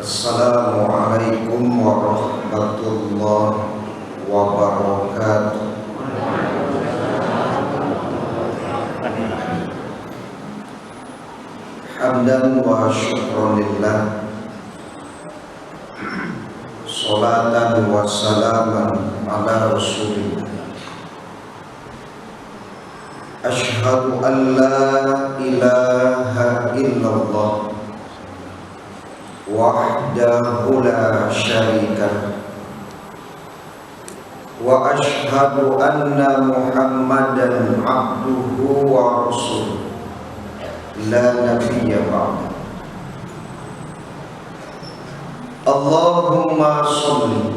Assalamualaikum warahmatullahi wabarakatuh. Hamdan wa syukran lillah, salatan wa salaman ala rasulillah. Ashhadu an la ilaha illallah wahdahu la syarika wa ashhadu anna Muhammadan abduhu wa rasuluh la nabiyya ba'da. Allahumma shalli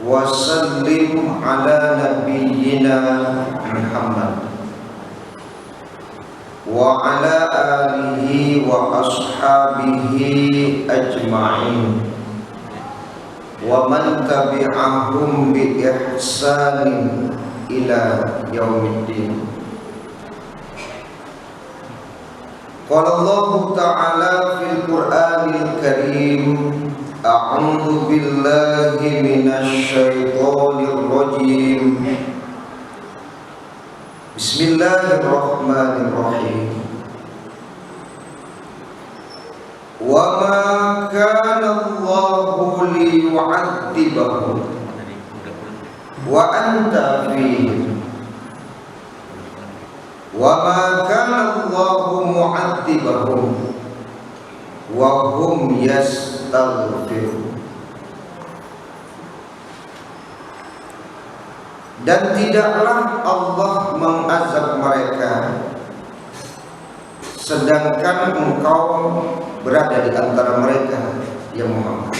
wa sallim ala nabiyyina Muhammad wa ala alihi wa ashabihi ajma'in wa man tabi'ahum bi ihsanin ila yaumiddin. Qala Allah ta'ala fil Qur'anil Karim, a'udzu billahi minasy syaithanir rajim. Bismillahirrahmanirrahim. Wa ma kana Allahu liyu'adzibahum wa anta fihim wa ma kana Allahu mu'adzibahum wa hum yastaghfirun. Dan tidaklah Allah mengazab mereka sedangkan engkau berada di antara mereka, ya Muhammad.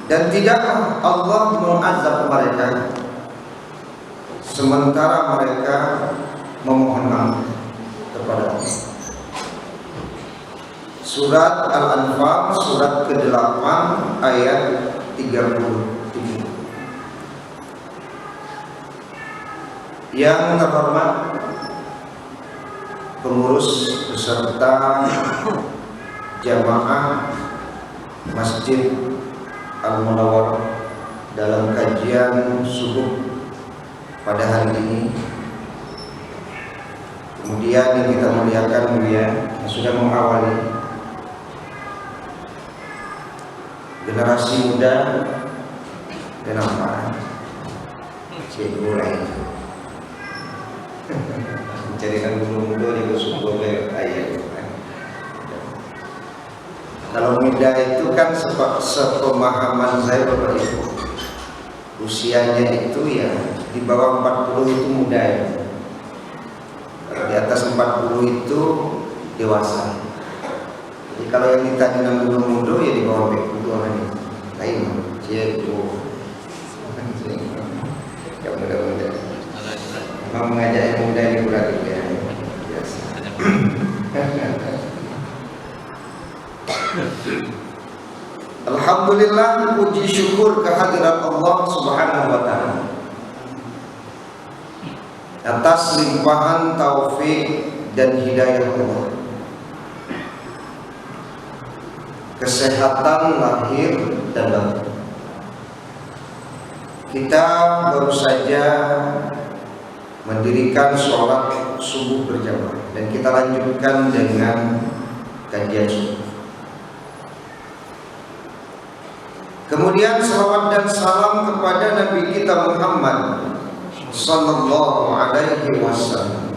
Dan tidaklah Allah mengazab mereka sementara mereka memohon maaf kepada Allah. Surat Al-Anfal surat ke-8 ayat 37. Yang terhormat pengurus beserta jamaah Masjid Al-Munawwar dalam kajian subuh pada hari ini, kemudian yang kita muliakan yang sudah mengawali generasi muda dan apa mulai mencarikan muda juga sebuah ayat. Kalau muda itu kan sepemahaman saya Bapak Ibu, usianya itu ya di bawah 40 itu muda ya. Di atas 40 itu dewasa. Jadi kalau yang ditanya muda ya di bawah 40 orang ini. Lain itu. Ya muda-muda. Memang mengajak yang muda ini berat ya. Biasa. Alhamdulillah, puji syukur kehadirat Allah Subhanahu wa ta'ala atas limpahan taufik dan hidayah Allah, kesehatan lahir dan batin. Kita baru saja mendirikan sholat subuh berjamaah dan kita lanjutkan dengan kajian subuh. Kemudian salawat dan salam kepada Nabi kita Muhammad sallallahu alaihi wasallam,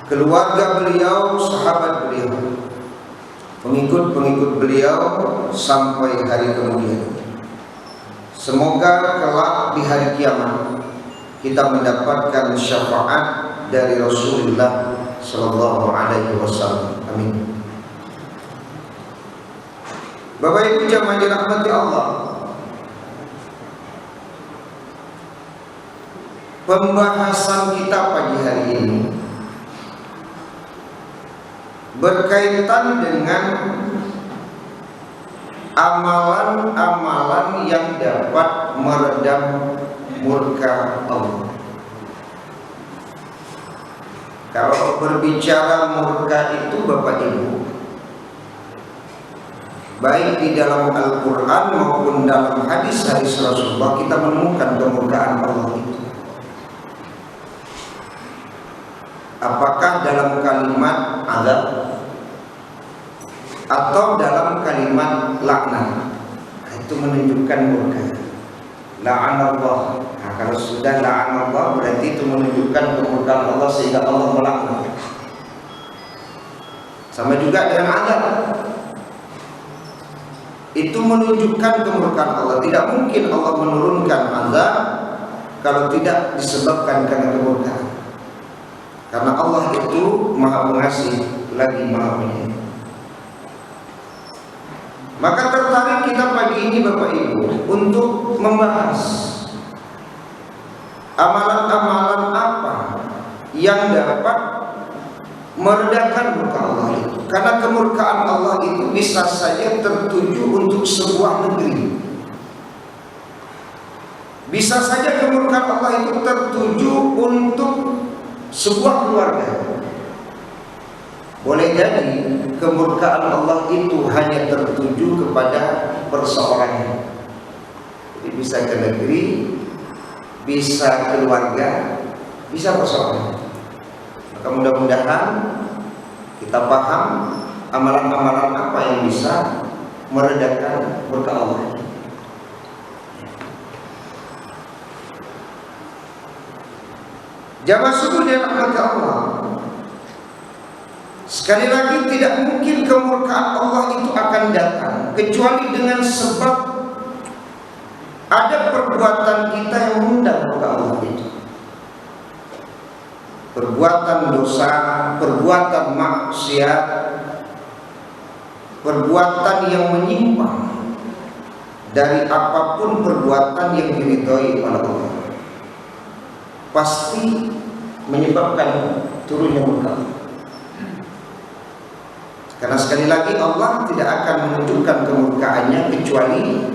keluarga beliau, sahabat beliau, pengikut-pengikut beliau sampai hari kemudian. Semoga kelak di hari kiamat kita mendapatkan syafaat dari Rasulullah sallallahu alaihi wasallam. Amin. Bapak Ibu jamaah dirahmati Allah, pembahasan kita pagi hari ini berkaitan dengan amalan-amalan yang dapat meredam murka Allah. Kalau berbicara murka itu Bapak Ibu, baik di dalam Al-Quran maupun dalam hadis-hadis Rasulullah, kita menemukan kemurkaan Allah itu. Apakah dalam kalimat azab atau dalam kalimat laknat, itu menunjukkan murka. La'anallah. Nah, kalau sudah la'anallah berarti itu menunjukkan kemurkaan Allah sehingga Allah melaknat. Sama juga dengan azab, itu menunjukkan kemurkaan Allah. Tidak mungkin Allah menurunkan azab kalau tidak disebabkan karena kemurkaan. Karena Allah itu Maha Pengasih lagi Maha Penyayang. Maka tertarik kita pagi ini Bapak Ibu untuk membahas amalan-amalan apa yang dapat meredakan murka Allah itu. Karena kemurkaan Allah itu bisa saja tertuju untuk sebuah negeri. Bisa saja kemurkaan Allah itu tertuju untuk sebuah keluarga. Boleh jadi kemurkaan Allah itu hanya tertuju kepada perseorangan. Jadi bisa ke negeri, bisa keluarga, bisa perseorangan. Maka mudah-mudahan kita paham amalan-amalan apa yang bisa meredakan murka Allah. Jamaah subuh dan rahmat Allah, sekali lagi tidak mungkin kemurkaan Allah itu akan datang kecuali dengan sebab ada perbuatan kita yang mengundang murka Allah itu. Perbuatan dosa, perbuatan maksiat, perbuatan yang menyimpang dari apapun perbuatan yang diridhoi oleh Allah, pasti menyebabkan turunnya murka. Karena sekali lagi Allah tidak akan menunjukkan kemurkaannya kecuali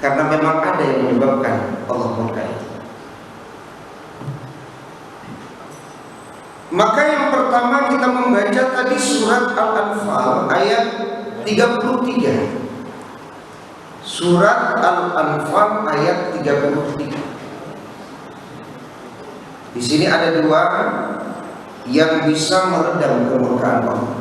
karena memang ada yang menyebabkan Allah murka itu. Maka yang pertama kita membaca tadi surat Al-Anfal ayat 33. Surat Al-Anfal ayat 33. Di sini ada dua yang bisa meredam kemurkaan Allah.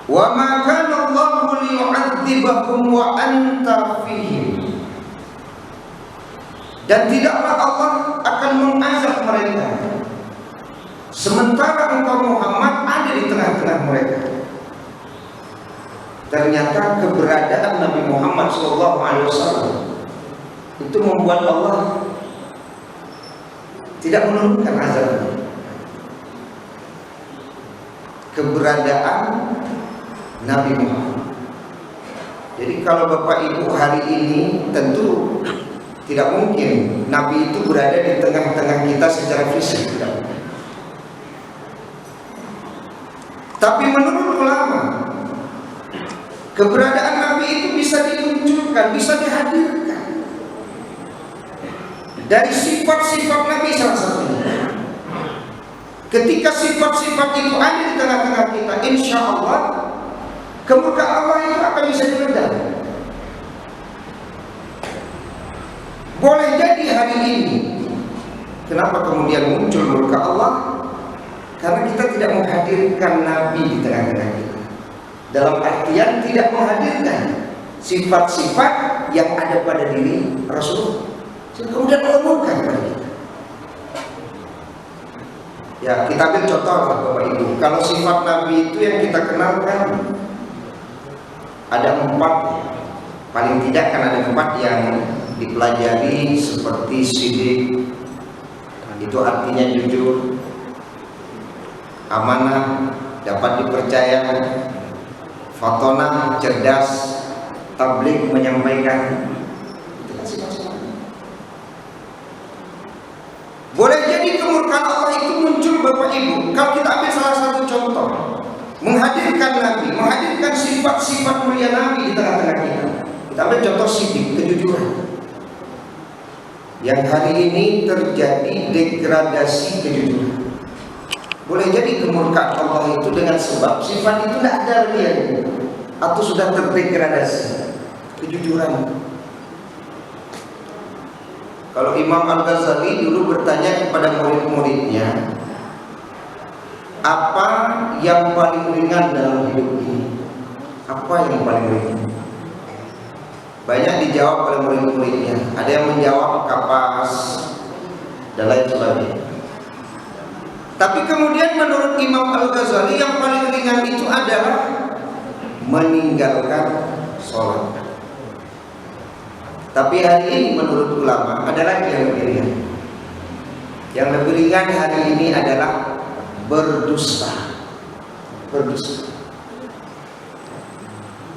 Wa ma kana Allahu liyu'adzibahum wa anta fihim. Dan tidaklah Allah akan mengazab mereka sementara engkau Muhammad ada di tengah-tengah mereka. Ternyata keberadaan Nabi Muhammad SAW itu membuat Allah tidak menurunkan azab. Keberadaan Nabi Muhammad. Jadi kalau Bapak Ibu hari ini tentu tidak mungkin Nabi itu berada di tengah-tengah kita secara fisik, tidak mungkin. Tapi menurut ulama, keberadaan Nabi itu bisa dimunculkan, bisa dihadirkan dari sifat-sifat Nabi salah satunya. Ketika sifat-sifat itu ada di tengah-tengah kita, insya Allah kemurkaan Allah itu akan bisa diredam. Boleh jadi hari ini kenapa kemudian muncul murka Allah? Karena kita tidak menghadirkan Nabi di tengah-tengah kita. Dalam artian tidak menghadirkan sifat-sifat yang ada pada diri Rasul. Kemudian Allah murka kepada kita. Ya, kita ambil contoh Bapak Ibu. Kalau sifat Nabi itu yang kita kenalkan ada 4. Paling tidak kan ada 4 yang dipelajari, seperti sidik, itu artinya jujur, amanah, dapat dipercaya, fatonah, cerdas, tabligh, menyampaikan. Boleh jadi kemurkaan Allah itu muncul Bapak Ibu kalau kita ambil salah satu contoh, menghadirkan Nabi, menghadirkan sifat-sifat mulia Nabi di tengah-tengah kita. Kita ambil contoh sidik, kejujuran. yang hari ini terjadi degradasi kejujuran. Boleh jadi kemurkaan Allah itu dengan sebab sifat itu tidak ada dia, atau sudah terdegradasi kejujuran. Kalau Imam Al-Ghazali dulu bertanya kepada murid-muridnya, apa yang paling ringan dalam hidup ini? Apa yang paling ringan? Banyak dijawab oleh murid-muridnya. Ada yang menjawab kapas dan lain sebagainya. Tapi kemudian menurut Imam Al-Ghazali yang paling ringan itu adalah meninggalkan sholat. Tapi hari ini menurut ulama adalah yang lebih ringan. Yang lebih ringan hari ini adalah berdusta. Berdusta.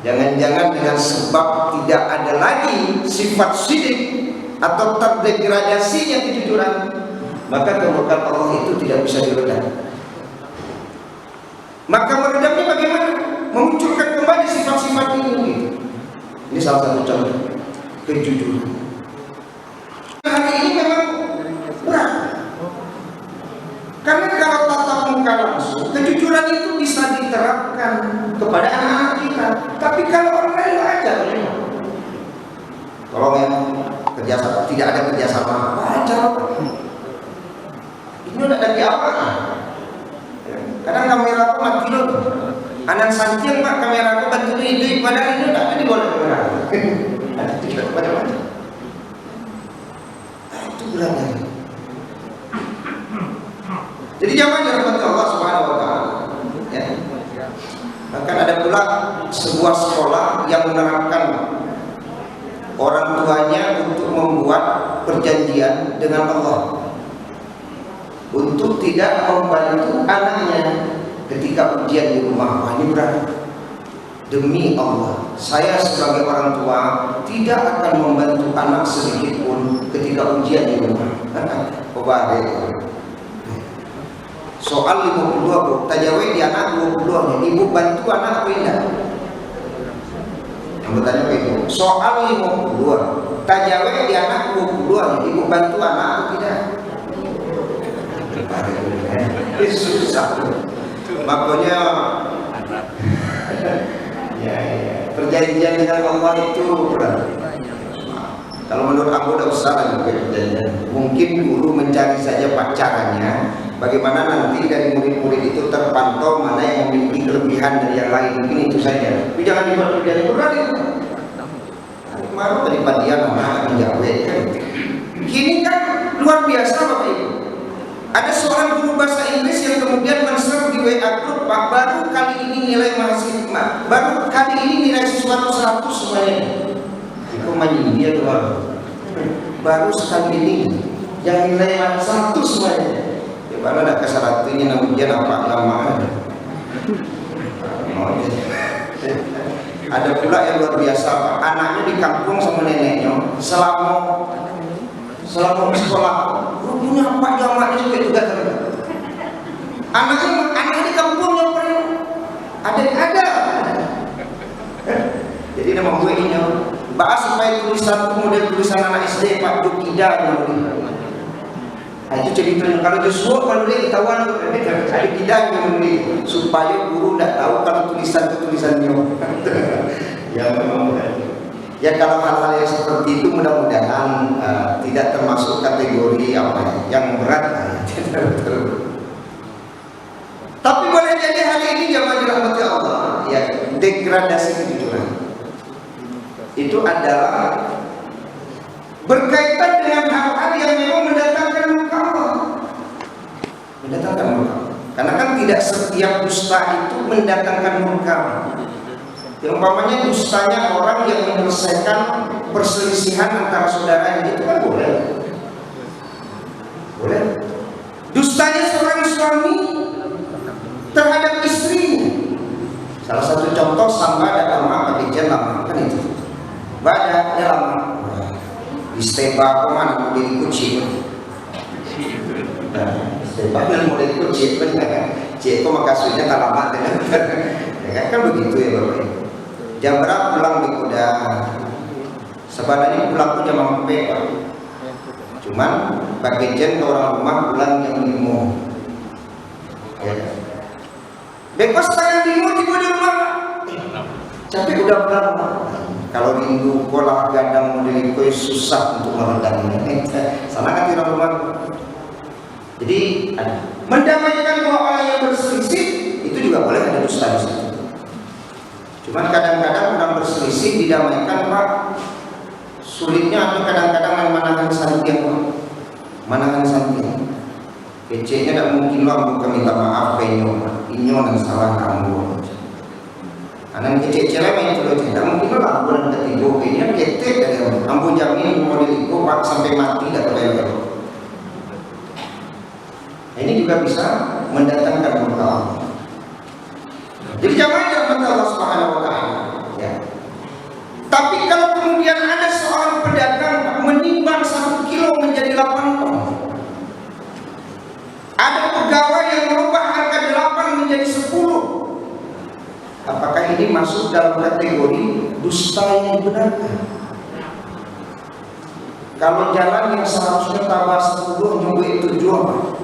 Jangan-jangan dengan sebab tidak ada lagi sifat syirik atau terdegradasinya kejujuran, maka kemurkaan Allah itu tidak bisa diredam. Maka meredamnya bagaimana? Memunculkan kembali sifat-sifat ini. Ini salah satu contoh kejujuran. Hari ini memang berat. Karena kalau tatap muka langsung, kejujuran itu bisa diterapkan kepada anak-anak kita. Tapi kalau orang lain aja, kalau yang kerjasama tidak ada kerjasama, aja. Ini udah dari apa? Kadang kamera aku mati loh. Anak santian pak kamera aku bantu ini, padahal ini udah ada di bawah kamera. Ada tidak macam-macam. Itu beratnya. Jadi jangan dirahmati Allah Subhanahu wa taala. Ya. Bahkan ada pula sebuah sekolah yang menerapkan orang tuanya untuk membuat perjanjian dengan Allah untuk tidak membantu anaknya ketika ujian di rumah. Wah, ini berat. Demi Allah, saya sebagai orang tua tidak akan membantu anak sedikit pun ketika ujian di rumah. Soal 52 bu, tajawai di anak 22 nya, ibu bantu anak apa tidak? Yang bertanya ke ibu, soal 52, tajawai di anak 22 nya, ibu bantu anak atau tidak? Ini susah. Makanya ya, perjanjian dengan Allah itu berat. Kalau menurut aku udah usah lagi perjanjian. Mungkin guru mencari saja pacarannya. Bagaimana nanti dari murid-murid itu terpantau mana yang memiliki kelebihan dari yang lain. Mungkin itu saja. Tapi jangan dibuat perjanjian berat itu. Kemarin tadi padian anak menjawab kan. Kini kan luar biasa Bapak Ibu. Ada seorang guru bahasa Inggris yang kemudian men-share di WA group, Pak, baru kali ini nilai mahasiswa, baru kali ini nilai siswa 100 semuanya. Itu dia tuh baru sekali ini yang nilai 100 semuanya. Gimana ada kesalahannya namanya apa lama ada. Ada pula yang luar biasa, Pak. Anaknya di kampung sama neneknya selama sekolah. Punya apa jamaknya juga anaknya di kampung yang pernah ada. Jadi nama gue ini bahas supaya tulisan model tulisan anak SD Pak Dukida namanya. Nah, itu ceritanya kalau Joshua kalau dia ketahuan ada tidak yang menulis supaya guru tidak tahu kalau tulisannya. Ya memang. Ya kalau hal-hal yang seperti itu mudah-mudahan tidak termasuk kategori apa yang berat. Tapi boleh jadi hari ini jamaah dirahmati Allah, ya degradasi kejujuran itu adalah berkaitan dengan hal-hal yang memang mendatangkan murka Allah. Mendatangkan murka. Karena kan tidak setiap dusta itu mendatangkan murka. Yang umpamanya dustanya orang yang menyelesaikan perselisihan antara saudaranya, itu kan boleh. Boleh. Dustanya seorang suami terhadap istrinya. Salah satu contoh sama ada lama pakai jam lama kan itu. Badanya lama. Isteba kemana mau jadi kucing? Isteba kan mau jadi kucing kan? Cik kok makasihnya tak lama kan begitu ya Bapak. Jam berapa pulang di kuda? Sebenarnya pulang jam 4 Pak. Cuman pakai jen ke orang rumah pulang jam 5. Ya. Bebas tangan 5 tiba di rumah. Capek udah berapa? Kalau minggu pola gadang model kue susah untuk meredamnya. Sana kan orang rumah. Jadi mendamaikan dua orang yang berselisih itu juga boleh ada dusta di situ. Cuman kadang-kadang orang berselisih didamaikan Pak. Sulitnya atau kadang-kadang manahan santian Pak. Manahan santian. PC-nya tidak mungkin lah bukan minta maaf penyo. Inyo yang salah kamu. Anak kecil-kecil main itu loh, tidak mungkin lah bulan ketiga kayaknya ketek dari ambu jamin model itu Pak sampai mati tidak terbayar. Ini juga bisa mendatangkan murka Allah. Jadi jangan rahmat Allah Subhanahu wa taala. Ya. Tapi kalau kemudian ada seorang pedagang menimbang 1 kilo menjadi 8 ton. Ada pegawai yang merubah harga 8 menjadi 10. Apakah ini masuk dalam kategori dusta yang dibenarkan? Kalau jalan yang seharusnya tambah 10 nyumbui 7 apa?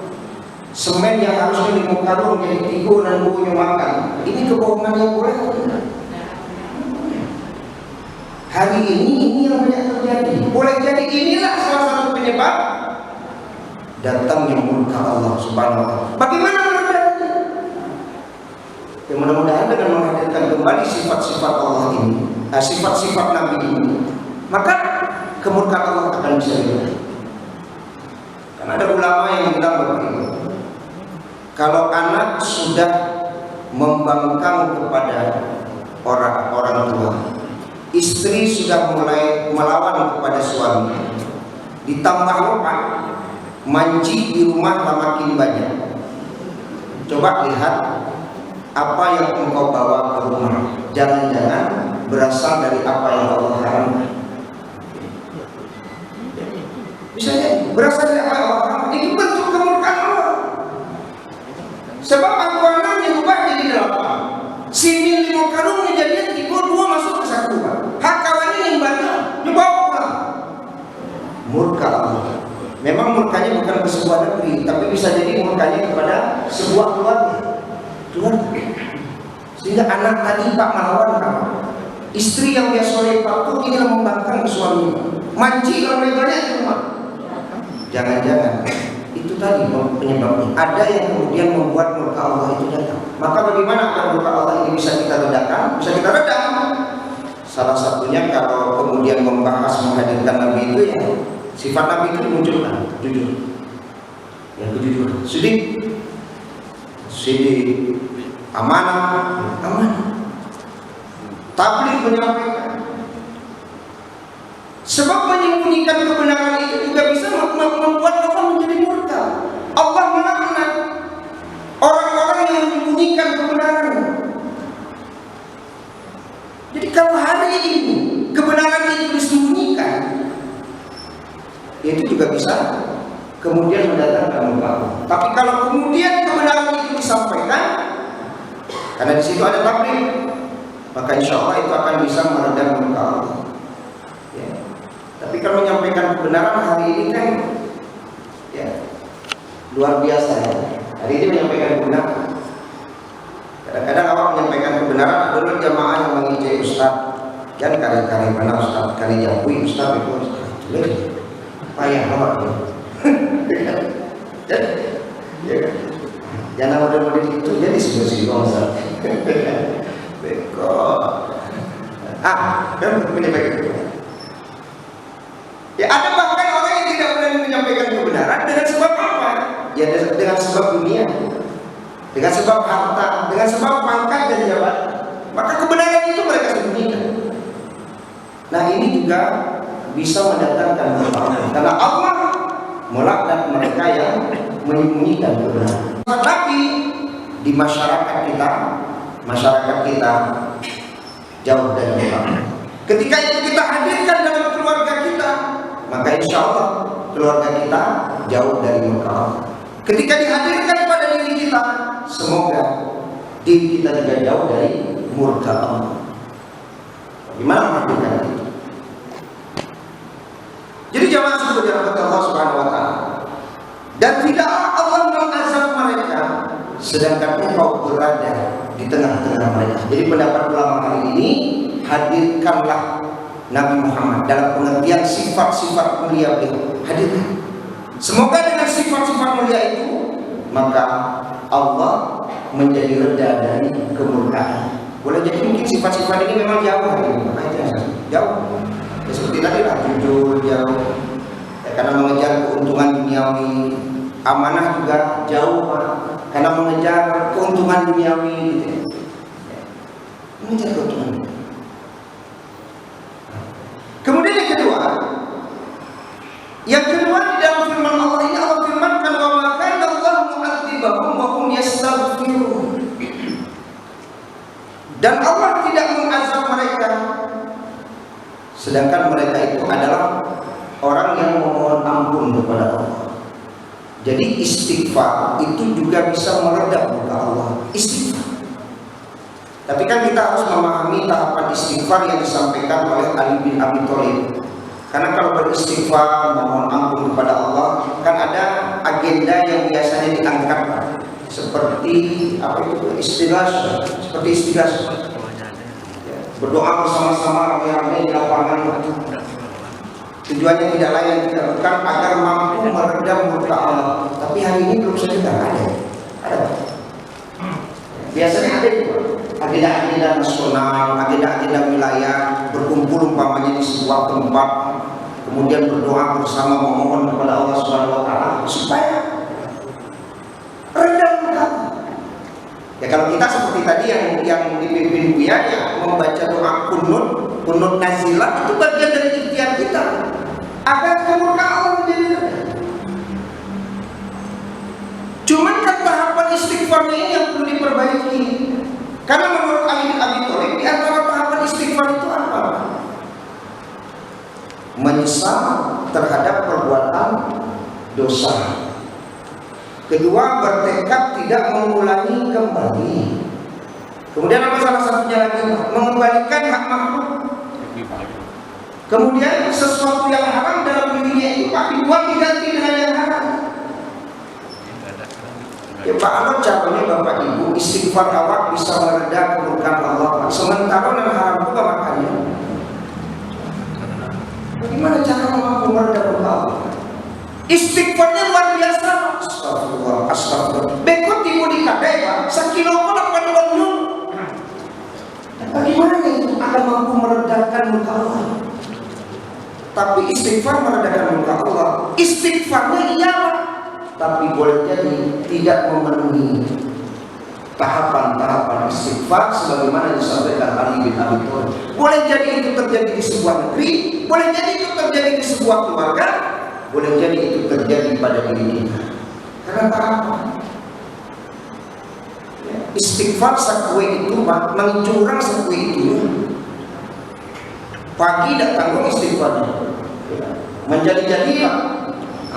Semen yang harusnya 5 karung jadi 3 dan bukunya makan. Ini kebohongan yang boleh. Hari ini yang banyak terjadi. Boleh jadi inilah salah satu penyebab datangnya murka Allah Subhanahu wa taala. Bagaimana meredamnya? Ya, mudah-mudahan dengan menghadirkan kembali sifat-sifat Allah ini, sifat-sifat Nabi ini, maka kemurkaan Allah akan bisa diredam. Karena ada ulama yang bilang begini, kalau anak sudah membangkang kepada orang tua, istri sudah mulai melawan kepada suami, ditambah lupa manci di rumah makin banyak. Coba lihat apa yang engkau bawa ke rumah. Jangan-jangan berasal dari apa yang Allah haramkan. Bisa jadi berasal dari apa yang Allah haramkan. Itu bentuk kemurkaan Allah. Sebab angkuanan yang ubah jadi 8. Simin 5 karung menjadi 3, 2 masuk ke 1. Hak kawannya yang banyak dibawa pulang. Murka Allah. Memang murkanya bukan ke sebuah negeri, tapi bisa jadi murkanya kepada sebuah keluarga. Sehingga anak tadi Pak melawan kamu. Istri yang biasa lepak tuh ini membangkang ke suami. Manci kalau lebarnya di rumah. Jangan-jangan itu tadi penyebabnya. Ada yang kemudian membuat murka Allah itu datang. Maka bagaimana agar murka Allah ini bisa kita redakan? Bisa kita redam. Salah satunya kalau kemudian membahas menghadirkan Nabi itu ya sifat Nabi itu dimunculkan jujur. Yang kejujuran. Sidik, amanah, tabligh menyampaikan. Sebab menyembunyikan kebenaran itu juga bisa membuat orang menjadi murka. Allah melaknat orang-orang yang menyembunyikan kebenaran. Jadi kalau hari ini kebenaran itu disembunyikan, itu juga bisa kemudian mendatangkan murka. Tapi kalau kemudian kebenaran itu disampaikan, karena di situ ada tabligh, maka insya Allah itu akan bisa meredam murka Allah. Ya. Tapi kalau menyampaikan kebenaran hari ini kan, ya luar biasa ya. Hari ini menyampaikan kebenaran. Kadang-kadang awak menyampaikan kebenaran, ada dulu jamaah yang mengijai Ustaz, dan kali-kali mana Ustaz, kali jauhi Ustaz itu payah awak ya. Jangan model-model itu jadi sibuk-sibuk Ustaz. Beko. Kan menyampaikan. Ya ada bahkan orang yang tidak berani menyampaikan kebenaran dengan sebab apa? Ya dengan sebab dunia, dengan sebab harta, dengan sebab pangkat dan jabatan. Maka kebenaran itu mereka sembunyikan. Nah ini juga bisa mendatangkan kebenaran. Karena Allah melaknat mereka yang menyembunyikan kebenaran. Tapi di masyarakat kita jauh dari Allah. Ketika itu kita hadirkan dalam keluarga kita, maka insya Allah keluarga kita jauh dari murka Allah. Ketika dihadirkan pada diri kita, semoga diri kita juga jauh dari murka Allah. Gimana menghadirkan itu? Jadi jamaah sekalian dirahmati Allah Subhanahu wa taala. Dan tidaklah Allah mengazab mereka sedangkan engkau berada di tengah-tengah mereka. Jadi pendapat ulama hari ini, hadirkanlah Nabi Muhammad dalam pengertian sifat-sifat mulia beliau. Hadirkan. Semoga dengan sifat-sifat mulia itu maka Allah menjadi reda dari kemurkaan. Boleh jadi mungkin sifat-sifat ini memang jauh hari ini, jauh. Ya, seperti tadi lah, jujur jauh. Ya, karena mengejar keuntungan duniawi, amanah juga jauh Pak. Karena mengejar keuntungan duniawi, gitu. Ya. Mengejar keuntungan. Kemudian yang kedua di dalam firman Allah ini, Allah firmankan wa ma kana Allah mu'adzibahum wa hum yastaghfirun. Dan Allah tidak mengazab mereka sedangkan mereka itu adalah orang yang memohon ampun kepada Allah. Jadi istighfar itu juga bisa meredam murka Allah. Istighfar. Tapi kan kita harus memahami tahapan istighfar yang disampaikan oleh Ali bin Abi Thalib. Karena kalau beristighfar, memohon ampun kepada Allah, kan ada agenda yang biasanya diangkat, seperti apa itu istighfar, seperti istighfar. Berdoa bersama-sama ramai-ramai di lapangan. Tujuannya tidak lain tidak bukan agar mampu meredam murka Allah. Tapi hari ini belum saja ada. Biasanya ada itu, agenda-agenda nasional, agenda-agenda wilayah, berkumpul umpamanya di sebuah tempat, kemudian berdoa bersama memohon kepada Allah Subhanahu wa taala supaya redam murka Allah. Ya kalau kita seperti tadi yang dipimpin Buya ya, membaca doa kunut nazilah itu bagian dari ikhtiar kita agar kemurkaan Allah menjadi reda. Cuman kan tahapan istighfarnya ini yang perlu diperbaiki. Karena menurut Ali bin Abi Thalib di antara tahapan istighfar itu apa? Menyesal terhadap perbuatan dosa. Kedua, bertekad tidak mengulangi kembali. Kemudian apa salah satunya lagi? Mengembalikan hak makhluk. Kemudian sesuatu yang haram dalam dirinya itu dibuang diganti dengan yang haram. Ya Pak, apa caranya Bapak Ibu istighfar awak bisa meredam kemurkaan Allah, sementara yang haram juga makannya? Bagaimana cara mampu meredam kemurkaan Allah? Istighfarnya luar biasa. Astagfirullah. Bekot timu di kadai Pak, sekilo pun akan bangun. Bagaimana itu akan mampu meredakan murka Allah? Tapi istighfar meredakan murka Allah. Istighfarnya iya, tapi boleh jadi tidak memenuhi tahapan-tahapan istighfar sebagaimana disampaikan Ali bin Abi Thalib. Boleh jadi itu terjadi di sebuah negeri, boleh jadi itu terjadi di sebuah keluarga, boleh jadi itu terjadi pada diri kita. Karena apa? Istighfar sakwe itu mencurang sakwe itu. Pagi datang kok istighfarnya. Menjadi-jadi lah.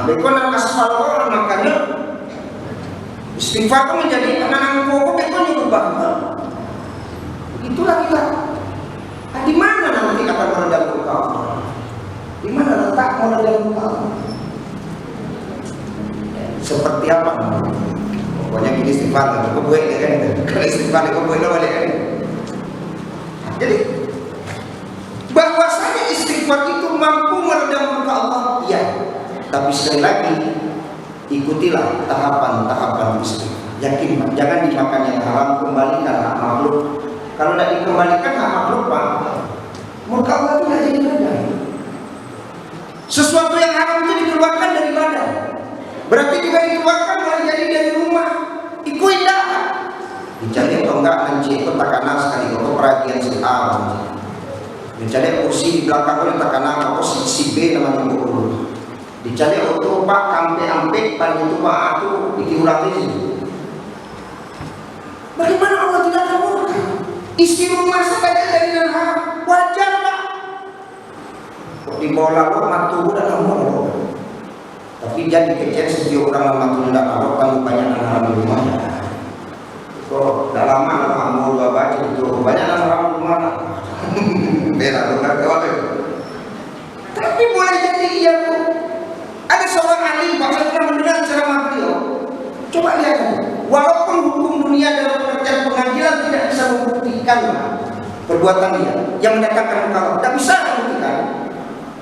Bekon nang aspal orang makanya istighfar itu menjadi nang pokok bekon itu bangga. Itulah kita. Di mana nanti akan meredam murka Allah? Di mana letak meredam murka Allah? Seperti apa? Pokoknya gini istighfar, kau buat dia kan? Kalau istighfar kau buat dia balik kan? Jadi bahwasanya istighfar itu mampu meredam murka Allah, iya. Tapi sekali lagi ikutilah tahapan-tahapan istighfar. Yakin, jangan dimakan yang haram, kembalikan hak makhluk. Kalau tidak dikembalikan hak makhluk, Pak, murka Allah itu tidak jadi redam. Sesuatu yang haram itu dikeluarkan dari badan. Berarti juga dikeluarkan mulai jadi dari rumah. Iku indah. Dicari atau enggak nanti takana sekali untuk perhatian si A. Dicari kursi di belakang itu takana apa si B namanya buku. Dicari untuk Pak kampe-ampe pan itu Pak aku dikurangin. Bagaimana Allah tidak termurka? Isi rumah sebagai dari dan haram wajar Pak. Kok di bola lo matu dan nomor. Tapi jadi kecil setiap orang lama tu tidak tahu kamu banyak haram di rumahnya. Kok dah lama kamu dua baca itu banyak haram di rumah. Bela tu kan kau. Tapi boleh jadi iya Bu. Ada seorang ahli bahkan pernah mendengar ceramah beliau. Coba lihat, walaupun hukum dunia dalam pengertian pengadilan tidak bisa membuktikan perbuatan dia yang mendatangkan mudarat, tidak bisa membuktikan,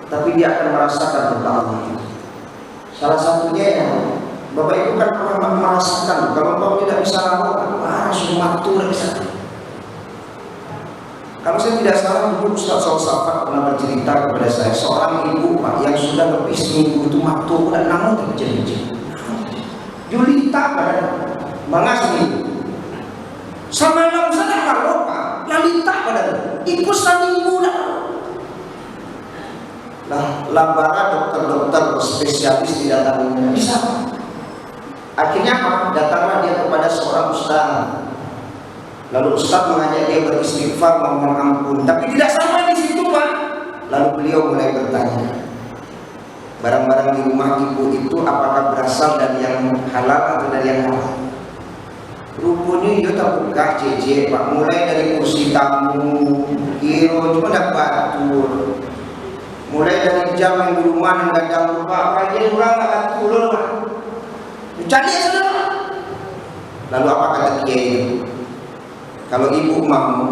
tapi dia akan merasakan dosa Allah. Salah satunya yang Bapak Ibu kan pernah merasakan kalau Bapak tidak bisa lakukan, semua itu tidak bisa. Kalau saya tidak salah, dulu Ustaz Salsafat pernah bercerita kepada saya, seorang ibu Pak yang sudah lebih seminggu itu maktu udah namun terjadi Julita pada mangas ini sama malam sana kalau Pak lalita pada ikut seminggu lah labara dokter-dokter spesialis tidak tahu bisa. Akhirnya apa? Datanglah dia kepada seorang ustaz. Lalu ustaz mengajak dia beristighfar, memohon ampun. Tapi tidak sampai di situ Pak. Lalu beliau mulai bertanya, barang-barang di rumah ibu itu apakah berasal dari yang halal atau dari yang haram? Rupanya dia tak buka JJ Pak. Mulai dari kursi tamu, kiro cuma ada batur. Mulai dari jam yang di rumah yang gak jam Pak. Kajian kurang gak turun Pak. Cari ya saudara. Lalu apa kata kiai? Kalau ibu mau,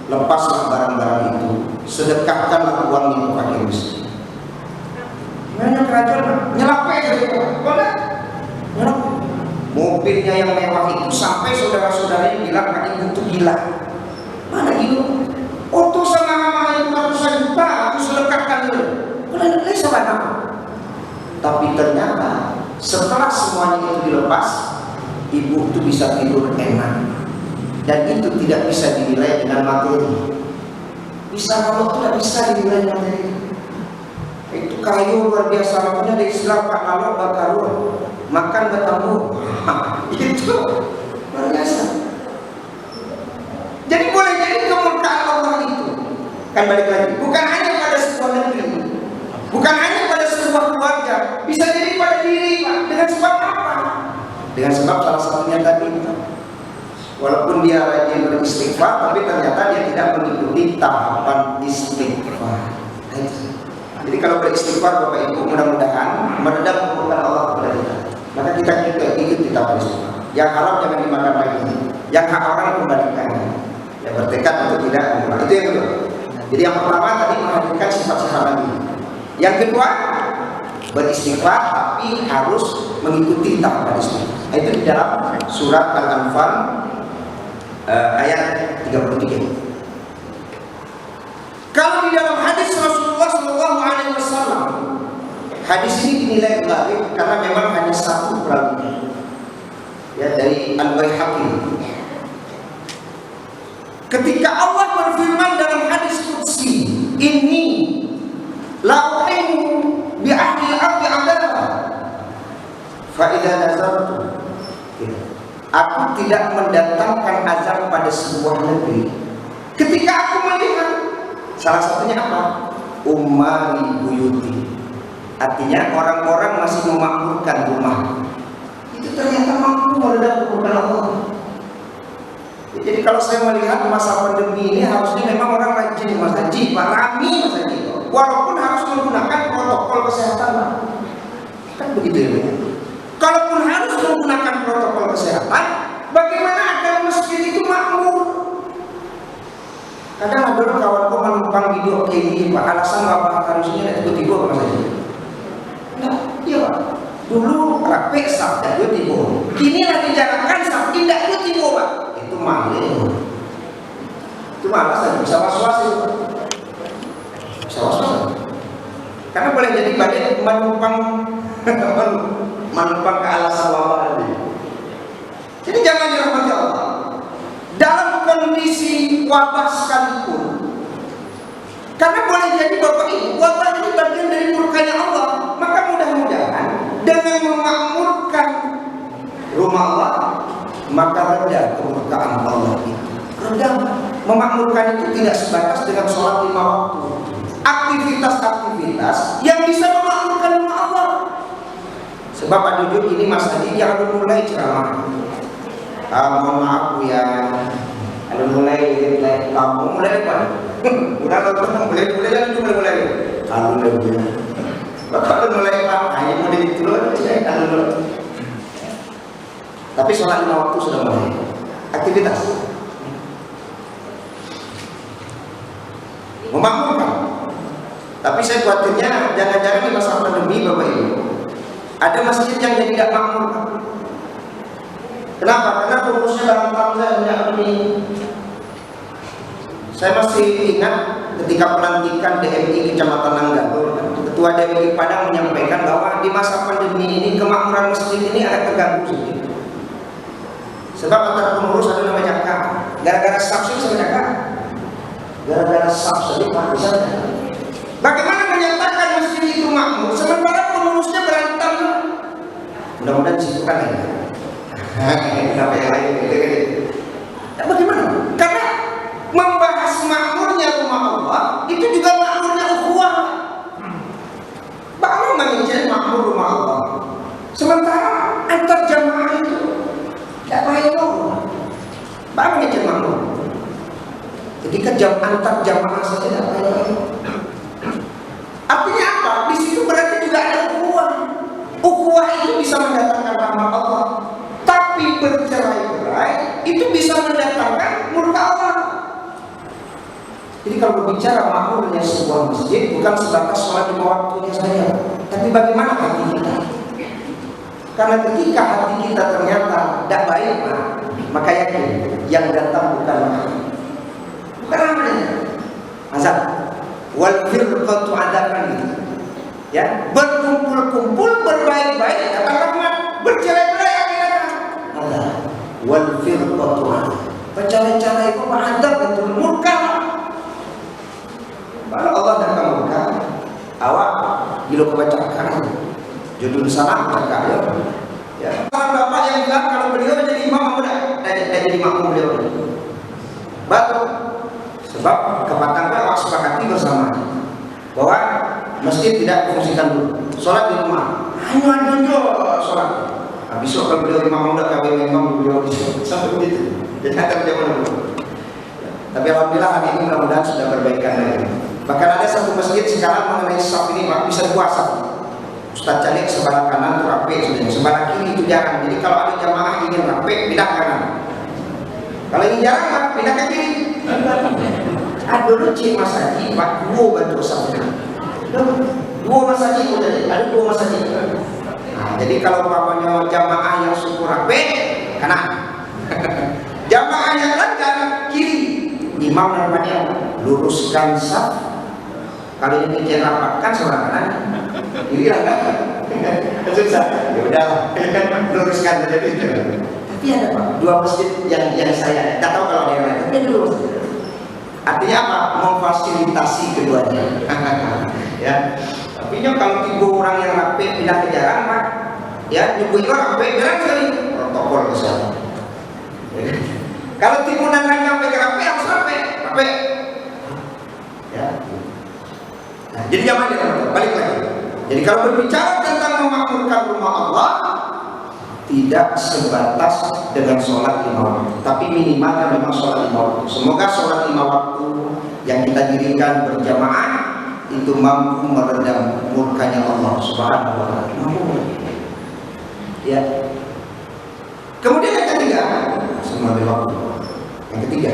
lepaslah barang-barang itu, sedekahkanlah uang itu pakai miskin. Banyak kerajaan nyelapeh saja, boleh? Mobilnya yang mewah itu sampai saudara-saudaranya bilang Pak Ibu itu gila. Mana gila? Oto sama mahal itu ratusan juta, aku sedekahkan dulu. Boleh sama nama. Tapi ternyata setelah semuanya itu dilepas, ibu itu bisa tidur enak. Dan itu tidak bisa dinilai dengan materi. Bisa kalau tidak bisa dinilai dengan materi. Itu kayu luar biasa, makanya ada istilah Pak Alok Bakarun, makan bertambur. Itu luar biasa. Jadi boleh jadi kemurkaan Allah itu kan balik lagi, bukan hanya pada sebuah negeri, bukan hanya pada sebuah keluarga, bisa jadi pada diri Pak. Dengan sebab apa? Dengan sebab salah satunya tadi, walaupun dia rajin beristighfar, tapi ternyata dia tidak mengikuti tahapan istighfar. Jadi kalau beristighfar Bapak Ibu, mudah-mudahan meredam kemurkaan Allah kepada kita. Maka kita ikuti tahapan istighfar. Yang haram jangan dimakan lagi, yang hak orang kembalikan. Ya bertekad untuk tidak mengulangi. Itu yang kedua. Jadi yang pertama tadi menghadirkan sifat-sifat Nabi. Yang kedua beristighfar tapi harus mengikuti tahapan istighfar. Itu di dalam surat Al-Anfal ayat 33. Kalau di dalam hadis Rasulullah SAW, hadis ini dinilai baik karena memang hanya satu perawi, ya, dari Al-Baihaqi. Ketika Allah berfirman dalam hadis qudsi, ini la uhimu bi ahli al-ardi adaba fa idza nazartu, aku tidak mendatangkan azab pada sebuah negeri ketika aku melihat. Salah satunya apa? Umari buyuti, artinya orang-orang masih memakmurkan rumah. Itu ternyata mampu meredam kemurkaan Allah. Jadi kalau saya melihat masa pandemi ini, harusnya memang orang rajin mas haji, Pak, rami mas haji, walaupun harus menggunakan protokol kesehatan, Pak. Kan begitu ya. Kalaupun harus menggunakan protokol kesehatan, bagaimana agar masjid itu makmur? Kadang ada kawanku menumpang video kayak gini, Pak, alasan bapak harusnya ada tiba-tiba mas haji. Nah, iya Pak. Dulu rapi sabda tiba-tiba, kini lagi dijalankan sabda tidak tiba-tiba Pak. Itu malah, itu malas saja, bisa was-was itu, bisa was-was. Karena boleh jadi banyak menumpang ke alasan wabah tadi. Jadi jangan dirahmati Allah. Dalam kondisi wabah sekalipun, karena boleh jadi Bapak Ibu, wabah ini bagian dari murkanya Allah. Maka mudah-mudahan dengan memakmurkan rumah Allah, maka reda kemurkaan Allah itu. Reda. Memakmurkan itu tidak sebatas dengan sholat 5 waktu. Aktivitas-aktivitas yang bisa memakmurkan rumah Allah. Sebab ada duduk ini Mas Haji jangan mulai ceramah. Mohon maaf ya, ada mulai kamu mulai apa? Udah mulai kalau sholat 5 waktu sudah mulai aktivitas memakmurkan. Tapi saya khawatirnya jangan-jangan di masa pandemi Bapak Ibu ada masjid yang jadi tidak makmur. Kenapa? Karena pengurusnya berantem saya ini. Saya masih ingat ketika pelantikan DMI Kecamatan Nanggalo, Ketua DMI Padang menyampaikan bahwa di masa pandemi ini kemakmuran masjid ini agak terganggu sedikit. Sebab antara pengurus ada namanya Kak. Gara-gara subsidi sama Kak. Gara-gara subsidi Pak misalnya. Bagaimana menyatakan masjid itu makmur sementara pengurusnya berantem? Mudah-mudahan disitu kan ya. Kenapa yang lain gitu. Bagaimana? Karena membahas makmurnya rumah Allah itu juga makmurnya ukhuwah. Bagaimana menginjil makmur rumah Allah sementara antar jamaah itu tidak baik loh. Bagaimana menginjil makmur? Jadi kan antar jamaah saja tidak baik. Artinya apa? Di situ berarti juga ada ukhuwah. Ukhuwah itu bisa mendatangkan rahmat Allah. Tapi bercerai-berai itu bisa mendatangkan murka Allah. Jadi kalau berbicara makmurnya sebuah masjid bukan sebatas sholat 5 waktunya saja, tapi bagaimana hati kita. Karena ketika hati kita ternyata tidak baik, maka yakin yang datang bukan namanya azab. Wal firqatu adaban, ya, berkumpul-kumpul berbaik-baik datang rahmat, bercerai-berai akhirnya ada. Wal firqatu adaban, bercerai-berai itu adab itu murka. Kalau Allah datang murka, awak bila kebacakan judul salam kakak ya. Bapak yang bilang kalau beliau jadi imam muda, jadi makmum beliau. Betul. Sebab kepatangnya awak sepakati bersama bahwa masjid tidak fungsikan dulu. Sholat di rumah, hanya dulu sholat. Besok kalau beliau imam muda, kami imam beliau sampai begitu. Jadi akan zaman dulu. Tapi alhamdulillah hari ini mudah-mudahan sudah berbaikan lagi. Bahkan ada satu masjid sekarang mengenai saf ini Pak bisa 2 saf. Ustaz Calik sebelah kanan itu rapi, sebelah kiri itu jarang. Jadi kalau ada jamaah ingin rapi, pindah kanan. Kalau ingin jarang Pak, pindah ke kiri. Ada lucu masjid Pak, 2 bantu safnya. 2 masjid udah ada 2 masjid. Nah, jadi kalau papanya jamaah yang syukur rapi, kanan. Jamaah yang lancar kiri. Imam namanya luruskan saf. Kalau ini dia rapatkan sebelah kanan, kiri lah kan? Susah. Ya udah, luruskan saja gitu. Tapi ada Pak, 2 masjid yang saya tak tahu kalau ada yang lain. Tapi ada 2 masjid. Artinya apa? Memfasilitasi keduanya. Ya. Tapi kalau 3 orang yang rapi pindah ke jalan Pak, ya 3 orang rapi jalan sekali. Protokol kesehatan. Kalau timunan hanya sampai ke rapi harus rapi. Ya. Nah, jadi jangan balik lagi. Jadi kalau berbicara tentang memakmurkan rumah Allah, tidak sebatas dengan sholat 5 waktu, tapi minimal kan memang sholat 5 waktu. Semoga sholat 5 waktu yang kita dirikan berjamaah itu mampu meredam murkanya Allah Subhanahu wa Ta'ala. Ya. Kemudian yang ketiga, semua waktu. Yang ketiga,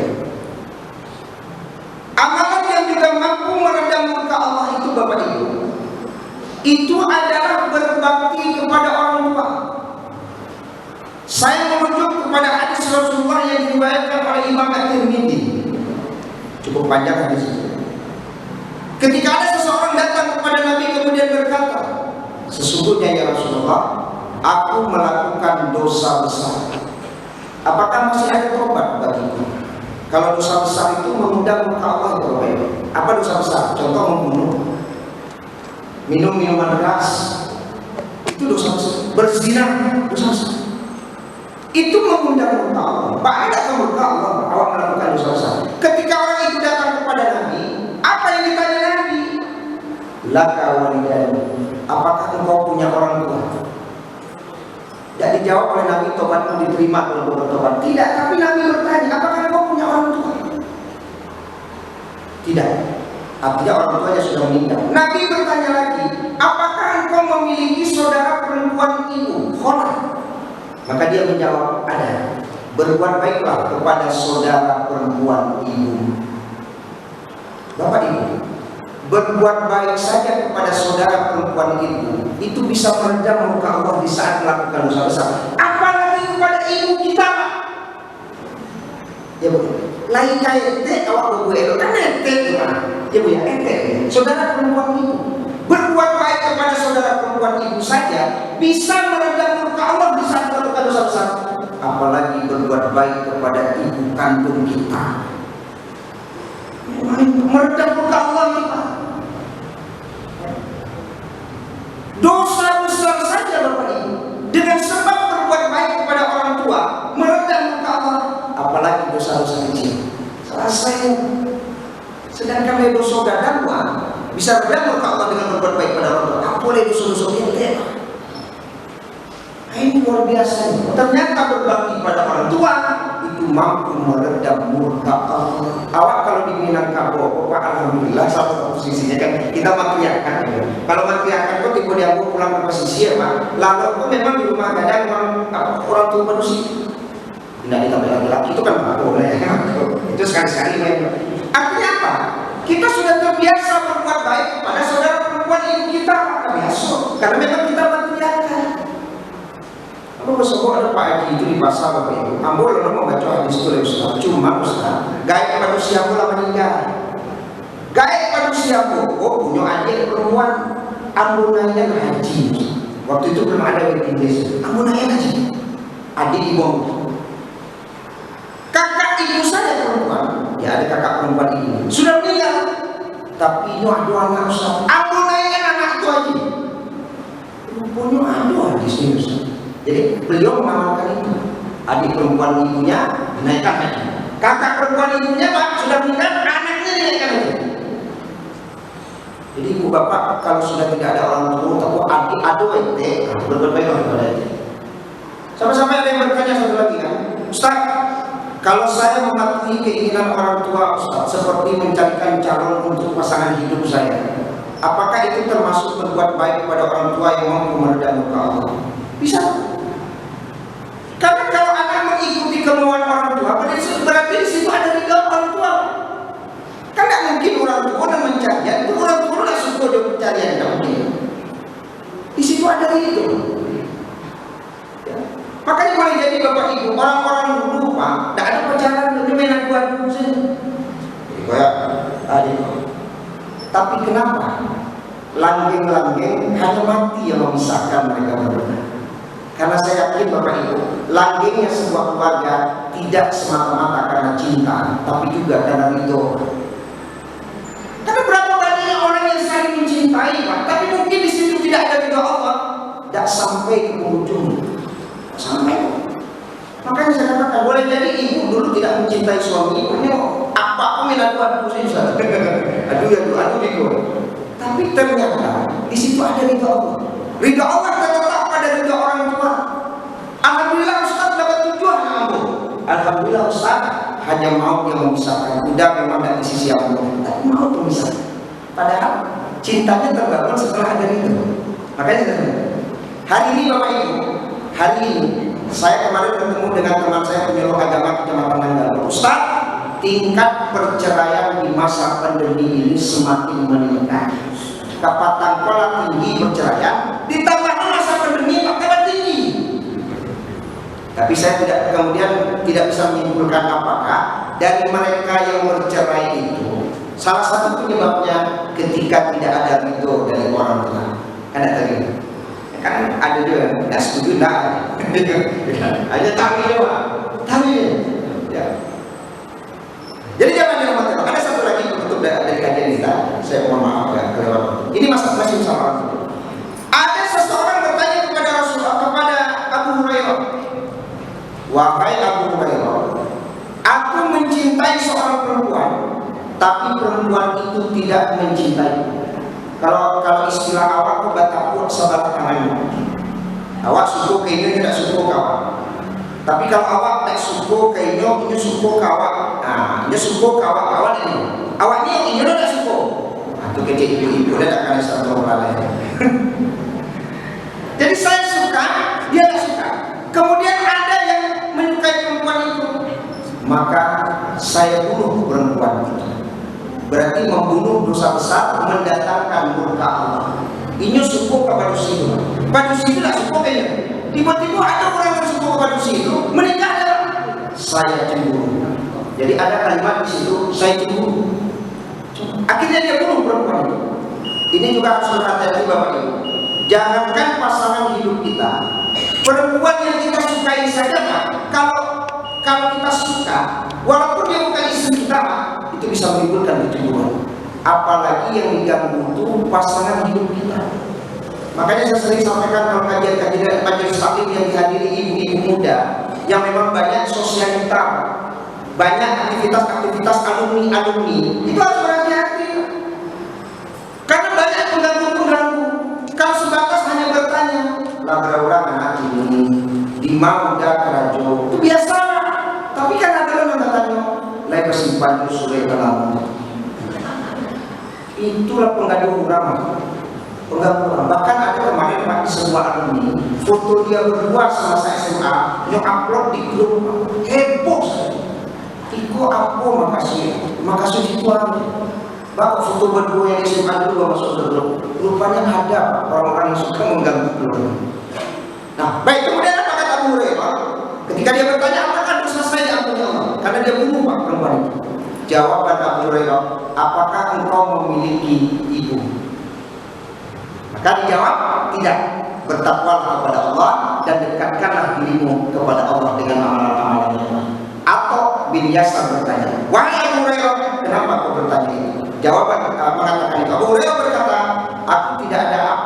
amalan yang juga mampu meredam murka Allah itu Bapak Ibu, itu adalah berbakti kepada orang tua. Saya merujuk kepada hadis Rasulullah yang diriwayatkan oleh Imam At-Tirmidzi. Cukup panjang hadis itu. Ketika ada seseorang datang kepada Nabi kemudian berkata, sesungguhnya ya Rasulullah, aku melakukan dosa besar. Apakah masih ada tobat bagiku? Kalau dosa besar itu mengundang murka Allah ya Bapak Ibu. Apa dosa besar? Contoh membunuh, minum minuman keras, itu dosa besar. Berzina, dosa besar. Itu mengundang murka Allah. Pak, ada ke murka Allah awak melakukan dosa besar. Ketika orang itu datang kepada Nabi, apa yang ditanya Nabi? Laka walidayni, apakah engkau punya orang tua? Tidak dijawab oleh Nabi, tobatmu diterima kalau bertobat. Tidak, tapi Nabi bertanya, apakah engkau punya orang tua? Tidak. Artinya orang tuanya sudah meninggal. Nabi bertanya lagi, apakah engkau memiliki saudara perempuan ibu? Kholah. Maka dia menjawab, ada. berbuat baiklah kepada saudara perempuan ibu. Bapak Ibu, berbuat baik saja kepada saudara perempuan ibu itu bisa meredam murka Allah di saat melakukan dosa besar. Apalagi kepada ibu kita, Pak. Ya Bu, lain kayak ente awak Bu Elo kan ente gimana? Ya Bu ya, ente. Saudara perempuan ibu, berbuat baik kepada saudara perempuan ibu saja bisa meredam murka Allah di saat melakukan dosa besar. Apalagi berbuat baik kepada ibu kandung kita. Meredam murka Allah kita. Dosa besar saja Bapak Ibu, dengan sebab berbuat baik kepada orang tua meredam murka Allah, apalagi dosa-dosa kecil. Selesai. Sedangkan dari dosa gadangwa bisa redam murka Allah dengan berbuat baik kepada orang tua. Apa boleh dosa-dosa kecil? Ini luar biasa. Ternyata berbakti pada orang tua itu mampu meredam murka Allah. Awak kalau di Minangkabau, Pak, alhamdulillah salah satu posisinya kan kita matriakan. Ya. Kalau matriakan kok tipe dia pulang ke posisi ya Pak. Lalu kok memang di rumah kadang orang tua manusia. Tidak ditambah laki-laki itu kan nggak boleh. Itu sekali-sekali main. Artinya apa? Kita sudah terbiasa berbuat baik kepada saudara perempuan ibu kita, biasa. Karena memang kita matriakan. Besok ada Pak Haji itu di pasar Bapak Ibu. Ambo lalu membaca hadis itu Ustaz. Cuma Ustaz, gaib manusia pula meninggal. Gaib manusia oh punya adik perempuan. Ambo nanya haji. Waktu itu belum ada wedding dress. Ambo nanya haji. Adik ibu. Kakak ibu saya perempuan. Ya ada kakak perempuan ibu. Sudah meninggal. Tapi itu ada anak Ustaz. Ambo nanya anak itu haji. Punya ada hadis ini Ustaz. Jadi beliau mengamalkan itu. Adik perempuan ibunya dinaikkan haji. Kakak perempuan ibunya Pak sudah meninggal, anaknya dinaikkan haji. Jadi ibu bapak kalau sudah tidak ada orang tua atau adik ente berbuat baik kepada itu. Sampai-sampai ada yang bertanya satu lagi kan, Ustaz, kalau saya mematuhi keinginan orang tua Ustaz seperti mencarikan calon untuk pasangan hidup saya, apakah itu termasuk berbuat baik kepada orang tua yang mampu meredam murka Allah? Bisa. Karena kalau anak mengikuti kemauan orang tua, berarti di situ ada ridho orang tua. Kan tidak mungkin orang tua dan mencarian itu orang tua tidak suka dia pencarian, tidak mungkin. Di situ ada ridho. Ya. Makanya boleh jadi Bapak Ibu orang-orang dulu Pak, tidak ada pacaran lebih main aku saja. Kayak adik. Tapi kenapa? Langgeng-langgeng hanya mati yang memisahkan mereka berdua. Karena saya yakin Bapak Ibu, langgengnya sebuah keluarga tidak semata-mata karena cinta, tapi juga karena ridho. Karena berapa banyaknya orang yang saling mencintai Pak, tapi mungkin di situ tidak ada ridho Allah, tidak sampai ke ujung, sampai. Makanya saya katakan boleh jadi ibu dulu tidak mencintai suami ibunya, apa pun minat Tuhan susah. Aduh ya Tuhan itu. Tapi ternyata di situ ada ridho Allah. Ridho Allah terletak pada ridho orang tua. Alhamdulillah Ustaz dapat tujuan ambo. Alhamdulillah Ustaz hanya mau yang memisahkan. Udah memang dari sisi Allah, tapi mau memisahkan. Padahal cintanya terbangun setelah ada ridho. Makanya hari ini Bapak Ibu, hari ini saya kemarin bertemu dengan teman saya penyuluh agama Kecamatan Nanggala. Ustaz, tingkat perceraian di masa pandemi ini semakin meningkat. Kepatan pola tinggi perceraian, ditambah masa pandemi tambah tinggi. Tapi saya kemudian tidak bisa menyimpulkan apakah dari mereka yang bercerai itu salah satu penyebabnya ketika tidak ada ridho dari orang tua. Ada tadi kan ada juga tidak setuju hanya tapi doang ya. Jadi jangan diremehkan. Ada satu lagi penutup dari kajian kita. Saya mohon maaf ya kelewat. Ini masih masalah. Ada seseorang bertanya kepada Rasulullah, kepada Abu Hurairah. Wahai Abu Hurairah, aku mencintai seorang perempuan, tapi perempuan itu tidak mencintaiku. Kalau istilah awak itu bataku sebelah tangannya. Awak suku kayaknya tidak suku kawak. Tapi kalau awak tak suku kayaknya ini suku kawak. Nah, ini suku kawak ini. Awaknya ini tidak suku. Itu kecil ibu-ibu dia tak akan satu orang lain. Jadi saya suka, dia tak suka. Kemudian ada yang menyukai perempuan itu maka saya bunuh perempuan itu. Berarti membunuh dosa besar, mendatangkan murka Allah. Ini suku kepada situ. Pada situ lah suku kayaknya. Tiba-tiba ada orang yang suku kepada situ menikah dengan saya cemburu. Jadi ada kalimat di situ, saya cemburu. Akhirnya dia bunuh perempuan itu. Ini juga harus berhati-hati Bapak Ibu. Jangankan pasangan hidup kita, perempuan yang kita sukai saja Pak. Kalau kita suka, walaupun dia bukan istri kita, itu bisa menimbulkan kecemburuan. Apalagi yang diganggu itu pasangan hidup kita. Makanya saya sering sampaikan kalau kajian-kajian majelis taklim yang dihadiri ibu-ibu muda yang memang banyak sosialita, banyak aktivitas-aktivitas alumni, itu harus berhati-hati. Karena banyak pengganggu-pengganggu. Kalau sebatas hanya bertanya, lah beraulah anak ini, di muda kerajo, itu biasa. Tapi kan ada yang tanya, lain bersimpan sudah dalam. Itulah pengganggu ulama. Bahkan ada kemarin Pak di sebuah alumni, foto dia berdua semasa SMA, yang upload di grup, heboh sekali. Iko apa makasih Tuhan. Bapak foto berdua yang di SMA dulu masuk ke grup. Rupanya ada orang-orang yang suka mengganggu keluarga. Nah, baik, kemudian apa kata Abu Hurairah? Ketika dia bertanya, apakah dosa saya diampuni Allah? Karena dia bunuh Pak perempuan itu. Jawaban Abu Hurairah, apakah engkau memiliki ibu? Maka dijawab, tidak. Bertakwalah kepada Allah dan dekatkanlah dirimu kepada Allah dengan amalan-amalan Allah. Atau bin Yasar bertanya, wahai Abu Hurairah, kenapa kau bertanya itu? Jawaban mengatakan itu. Abu Hurairah berkata, aku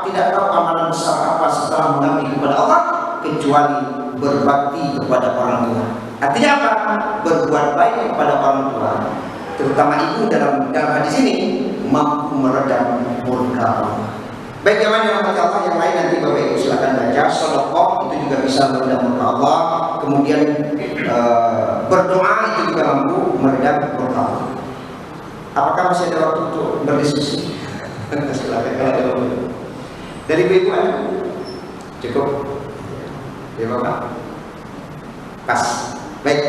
tidak tahu amalan besar apa setelah mengabdi kepada Allah kecuali berbakti kepada orang tua. Artinya apa? Berbuat baik kepada orang tua, terutama ibu dalam hadis ini mampu meredam murka Allah. Baik, jamaah yang dirahmati Allah yang lain nanti Bapak Ibu silakan baca. Sedekah itu juga bisa meredam murka Allah. Kemudian berdoa itu juga mampu meredam murka Allah. Apakah masih ada waktu untuk berdiskusi? Silakan kalau ada waktu. Dari Ibu ada? Cukup? Ya Bapak? Pas. Baik.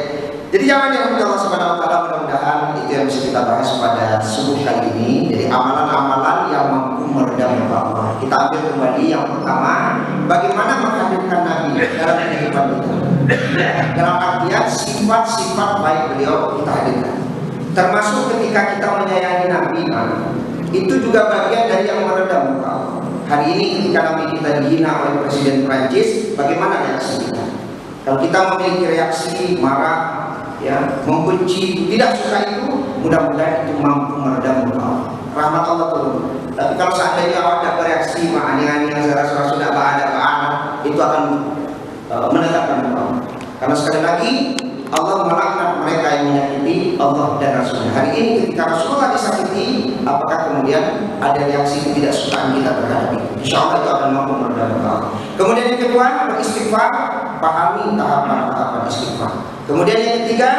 Jadi jangan yang Allah Subhanahu wa taala, mudah-mudahan itu yang bisa kita bahas pada subuh kali ini. Jadi amalan-amalan yang mampu meredam murka Allah. Kita ambil kembali yang pertama, bagaimana menghadirkan Nabi dalam kehidupan kita. Dalam artian sifat-sifat baik beliau kita hadirkan. Termasuk ketika kita menyayangi Nabi, itu juga bagian dari yang meredam murka Allah. Hari ini ketika Nabi kita dihina oleh Presiden Prancis, bagaimana reaksi kita? Kalau kita memiliki reaksi marah, ya, membenci, tidak suka itu, mudah-mudahan itu mampu meredam murka Allah. Rahmat Allah turun. Tapi kalau seandainya awak tidak bereaksi, aneh-aneh yang saya rasa sudah ada itu akan menegakkan murka Allah. Karena sekali lagi Allah melaknat mereka yang menyakiti Allah dan Rasulnya. Hari ini ketika Rasulullah disakiti, apakah kemudian ada reaksi ketidaksukaan kita terhadap itu? Insya Allah itu akan mampu meredam murka Allah. Kemudian yang kedua, beristighfar, pahami tahapan-tahapan istighfar. Kemudian yang ketiga,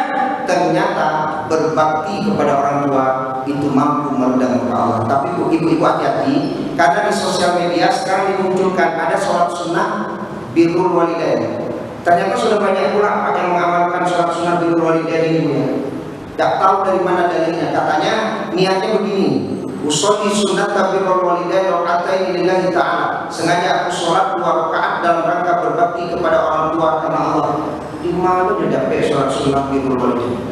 ternyata berbakti kepada orang tua itu mampu meredam murka Allah. Tapi ibu-ibu hati-hati, karena di sosial media sekarang dimunculkan ada sholat sunnah birrul walidain. Ternyata sudah banyak pula yang mengamalkan sholat sunnah birrul walidain ini ya. Tidak tahu dari mana dalilnya. Katanya niatnya begini, usolli sunnat birrul walidain raka'atain lillahi ta'ala. Sengaja aku sholat 2 rakaat dalam rangka berbakti kepada orang tua karena Allah. Di mana dia dapat sholat sunnah birrul walidain?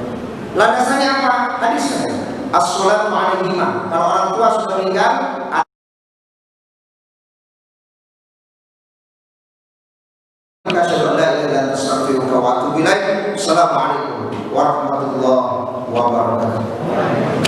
Landasannya apa? Hadis as-sholatu 'alaihima. Kalau orang tua sudah meninggal, Assalamualaikum warahmatullahi wabarakatuh.